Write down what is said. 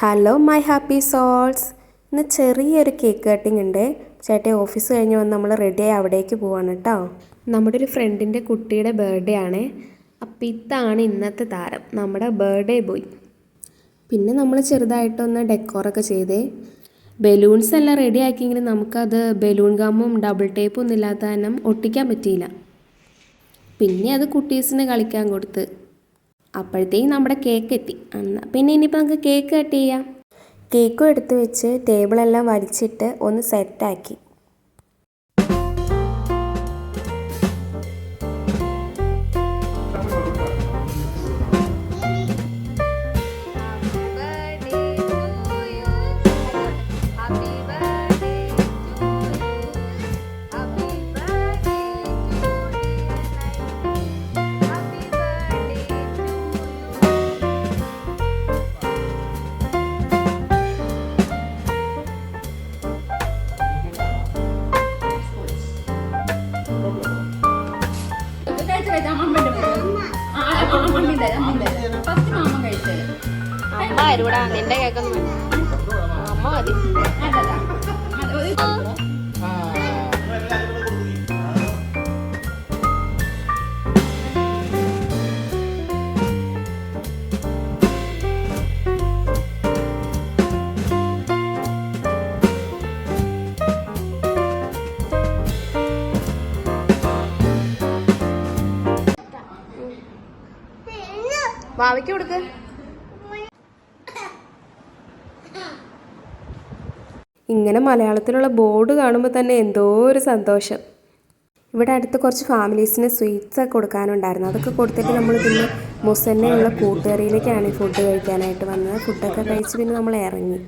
Hello my happy souls. ഇന്ന് ചെറിയൊരു cake cutting ഉണ്ട്. ചേട്ടൻ ഓഫീസ് കഴിഞ്ഞ് വന്ന് നമ്മൾ റെഡിയായി അവിടേക്ക് പോവാണ് കേട്ടോ. നമ്മുടെ ഒരു ഫ്രണ്ടിൻ്റെ കുട്ടിയുടെ ബർത്ത്ഡേ ആണ്. അപ്പം ഇതാണ് ഇന്നത്തെ താരം, നമ്മുടെ ബർത്ത്ഡേ ബോയ്. പിന്നെ നമ്മൾ ചെറുതായിട്ടൊന്ന് ഡെക്കോറൊക്കെ ചെയ്തേ. ബലൂൺസ് എല്ലാം റെഡി ആക്കിയെങ്കിലും നമുക്കത് ബലൂൺ ഗമ്മും ഡബിൾ ടേപ്പും ഒന്നും ഇല്ലാത്ത കാരണം ഒട്ടിക്കാൻ പറ്റിയില്ല. പിന്നെ അത് കുട്ടീസിന് കളിക്കാൻ കൊടുത്ത്. അപ്പോഴത്തേക്കും നമ്മുടെ കേക്ക് എത്തി. പിന്നെ ഇനിയിപ്പോൾ നമുക്ക് കേക്ക് കട്ട് ചെയ്യാം. കേക്കും എടുത്ത് വെച്ച് ടേബിളെല്ലാം വലിച്ചിട്ട് ഒന്ന് സെറ്റാക്കി. അമ്മ വരുവിടാ, നിന്റെ കേക്കൊന്നും അമ്മ മതി. വാവയ്ക്ക് കൊടുക്ക്. ഇങ്ങനെ മലയാളത്തിലുള്ള ബോർഡ് കാണുമ്പോൾ തന്നെ എന്തോ ഒരു സന്തോഷം. ഇവിടെ അടുത്ത് കുറച്ച് ഫാമിലീസിന് സ്വീറ്റ്സ് ഒക്കെ കൊടുക്കാനുണ്ടായിരുന്നു. അതൊക്കെ കൊടുത്തിട്ട് നമ്മൾ പിന്നെ മുസന്നയുള്ള കൂട്ടുകറിയിലേക്കാണ് ഫുഡ് കഴിക്കാനായിട്ട് വന്നത്. ഫുഡൊക്കെ കഴിച്ച് പിന്നെ നമ്മൾ ഇറങ്ങി.